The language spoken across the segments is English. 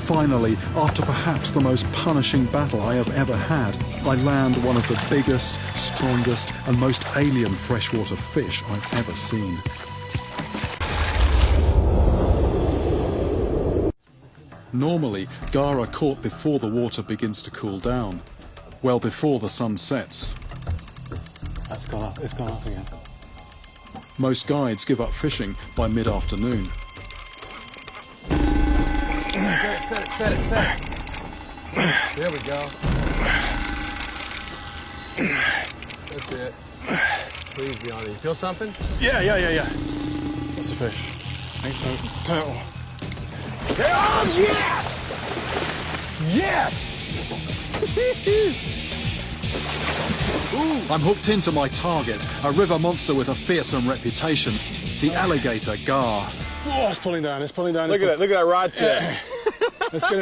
Finally, after perhaps the most punishing battle I have ever had, I land one of the biggest, strongest and most alien freshwater fish I've ever seen. Normally, gar are caught before the water begins to cool down, well before the sun sets. That's gone up, it's gone up again. Most guides give up fishing by mid-afternoon. Set it. There we go. That's it. Please be on it. You feel something? Yeah. That's a fish. Ain't no turtle. Oh, yes! Yes! I'm hooked into my target, a river monster with a fearsome reputation, the alligator gar. Oh, it's pulling down. Look at that rod check. Let's get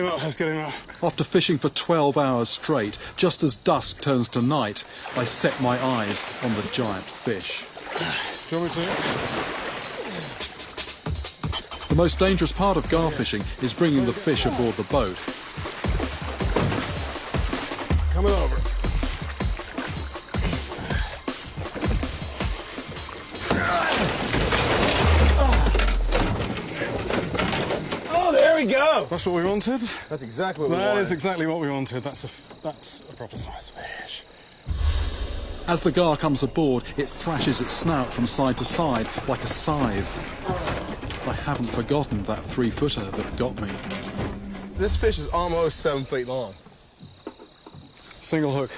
him up. After fishing for 12 hours straight, just as dusk turns to night, I set my eyes on the giant fish. Do you want me to? The most dangerous part of gar fishing is bringing the fish aboard the boat. Coming over. Oh, there we go. That's what we wanted. That's exactly what we wanted. That is exactly what we wanted. That's a proper size fish. As the gar comes aboard, it thrashes its snout from side to side like a scythe. I haven't forgotten that 3-footer that got me. This fish is almost 7 feet long. Single hook.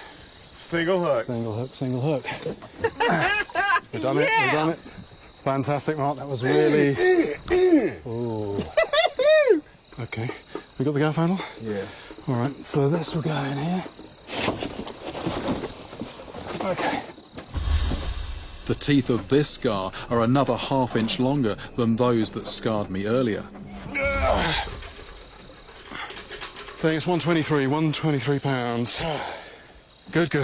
Single hook. Single hook. We've done it. Fantastic, Mark. That was really... Ooh. Okay. We got the gaff handle? Yes. All right, so this will go in here. Okay. The teeth of this gar are another ½ inch longer than those that scarred me earlier. I think it's 123 pounds. Good.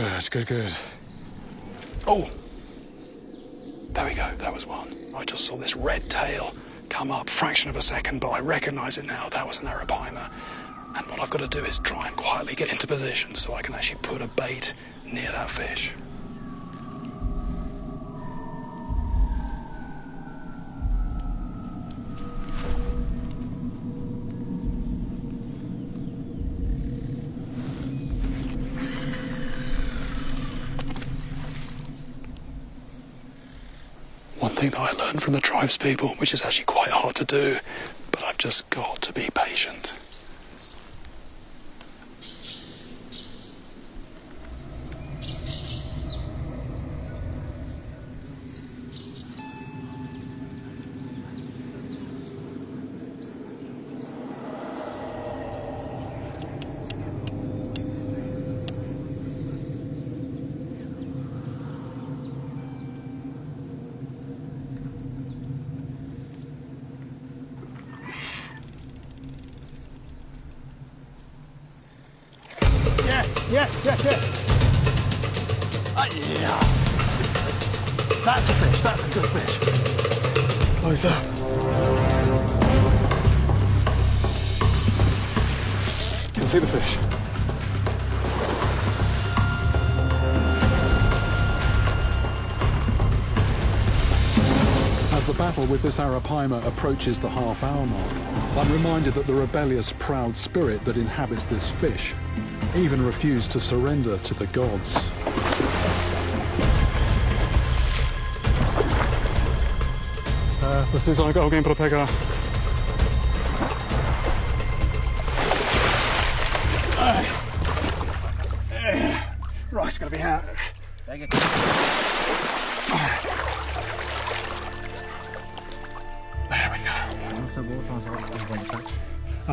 Oh! There we go, that was one. I just saw this red tail come up, fraction of a second, but I recognise it now. That was an arapaima. And what I've got to do is try and quietly get into position so I can actually put a bait near that fish. One thing that I learned from the tribes people, which is actually quite hard to do, but I've just got to be patient. Yes. Yeah. That's a fish. That's a good fish. Close up. Can see the fish. As the battle with this arapaima approaches the half-hour mark, I'm reminded that the rebellious, proud spirit that inhabits this fish even refused to surrender to the gods. Precisam alguém para pegar. Right, it's going to be out. There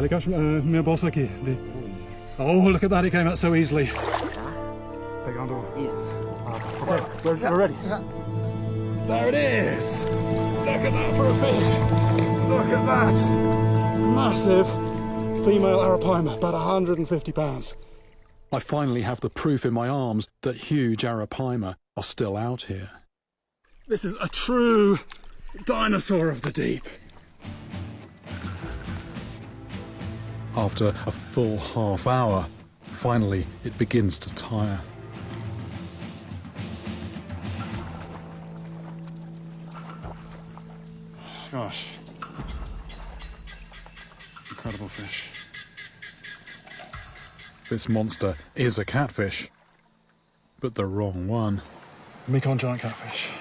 we go. Ali, minha bolsa aqui. Oh, look at that, it came out so easily. Pegando. Yes. Okay, we're ready. There it is. Look at that for a fish. Look at that. Massive female arapaima, about 150 pounds. I finally have the proof in my arms that huge arapaima are still out here. This is a true dinosaur of the deep. After a full half hour, finally it begins to tire. Gosh. Incredible fish. This monster is a catfish, but the wrong one. Mekong giant catfish.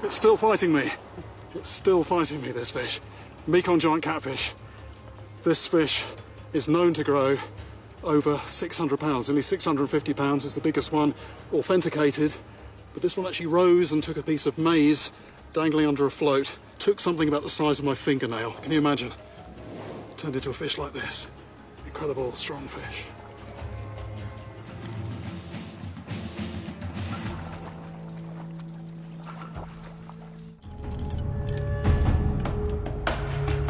It's still fighting me. It's still fighting me, this fish. Mekong giant catfish. This fish is known to grow over 600 pounds. Nearly 650 pounds is the biggest one, authenticated. But this one actually rose and took a piece of maize dangling under a float, took something about the size of my fingernail. Can you imagine? Turned into a fish like this. Incredible, strong fish.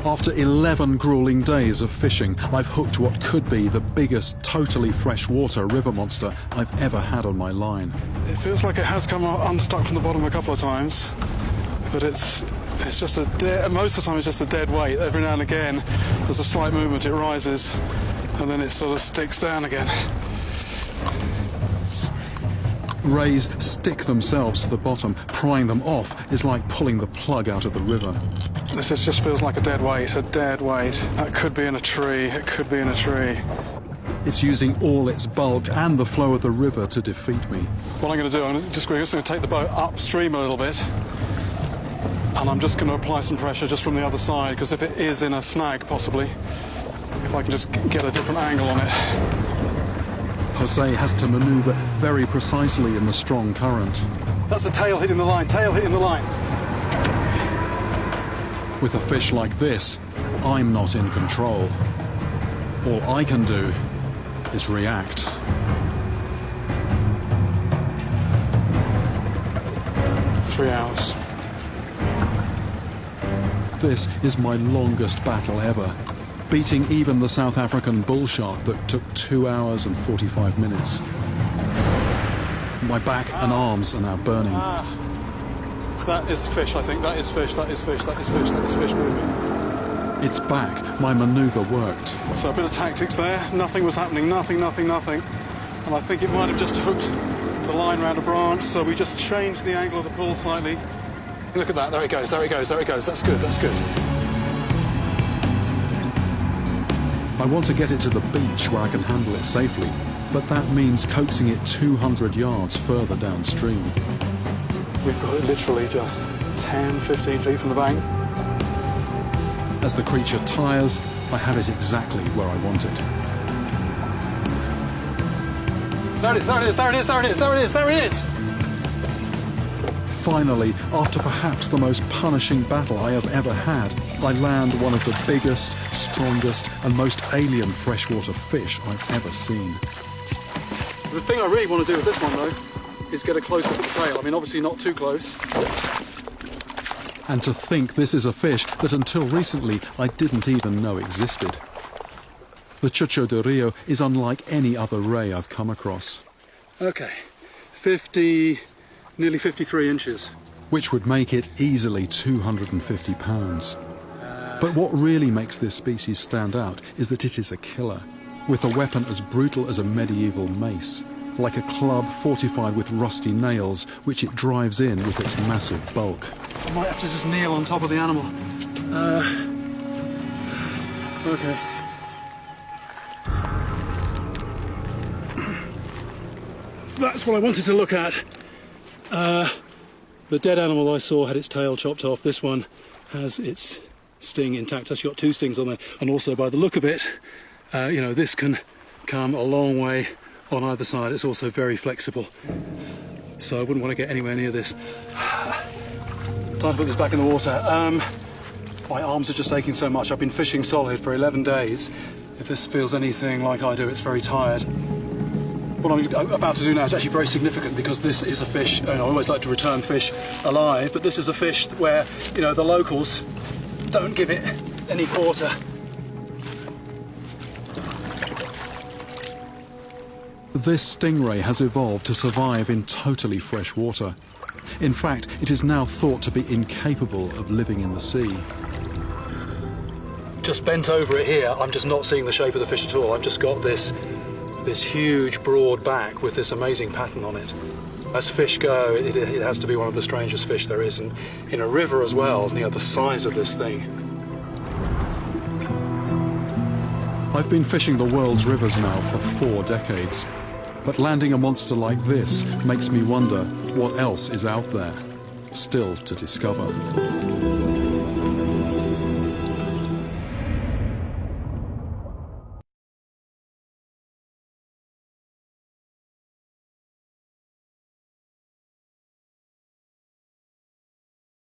After 11 grueling days of fishing, I've hooked what could be the biggest totally freshwater river monster I've ever had on my line. It feels like it has come unstuck from the bottom a couple of times, but it's just most of the time it's just a dead weight. Every now and again there's a slight movement, it rises, and then it sort of sticks down again. Rays stick themselves to the bottom. Prying them off is like pulling the plug out of the river. This just feels like a dead weight, That could be in a tree, it could be in a tree. It's using all its bulk and the flow of the river to defeat me. What I'm going to do, I'm just going to take the boat upstream a little bit, and I'm just going to apply some pressure just from the other side, because if it is in a snag, possibly, if I can just get a different angle on it. Jose has to maneuver very precisely in the strong current. That's the tail hitting the line, tail hitting the line. With a fish like this, I'm not in control. All I can do is react. Three hours. This is my longest battle ever, beating even the South African bull shark that took 2 hours and 45 minutes. My back and arms are now burning. That is fish, I think. That is fish, that is fish, that is fish, that is fish moving. It's back. My maneuver worked. So a bit of tactics there. Nothing was happening, nothing. And I think it might have just hooked the line around a branch, so we just changed the angle of the pull slightly. Look at that, there it goes. That's good. I want to get it to the beach where I can handle it safely, but that means coaxing it 200 yards further downstream. We've got it literally just 10, 15 feet from the bank. As the creature tires, I have it exactly where I want it. There it is! Finally, after perhaps the most punishing battle I have ever had, I land one of the biggest, strongest, and most alien freshwater fish I've ever seen. The thing I really want to do with this one, though, is get a close look at the tail. I mean, obviously not too close. And to think this is a fish that until recently I didn't even know existed. The Chucho de Rio is unlike any other ray I've come across. Okay, nearly 53 inches. Which would make it easily 250 pounds. But what really makes this species stand out is that it is a killer, with a weapon as brutal as a medieval mace, like a club fortified with rusty nails, which it drives in with its massive bulk. I might have to just kneel on top of the animal. Okay. That's what I wanted to look at. The dead animal I saw had its tail chopped off. This one has its sting intact. It's actually got 2 stings on there. And also, by the look of it, this can come a long way on either side. It's also very flexible. So I wouldn't want to get anywhere near this. Time to put this back in the water. My arms are just aching so much. I've been fishing solid for 11 days. If this feels anything like I do, it's very tired. What I'm about to do now is actually very significant, because this is a fish, and I always like to return fish alive, but this is a fish where, the locals don't give it any quarter. This stingray has evolved to survive in totally fresh water. In fact, it is now thought to be incapable of living in the sea. Just bent over it here, I'm just not seeing the shape of the fish at all. I've just got this huge broad back with this amazing pattern on it. As fish go, it has to be one of the strangest fish there is, and in a river as well, you know, the size of this thing. I've been fishing the world's rivers now for 4 decades, but landing a monster like this makes me wonder what else is out there, still to discover.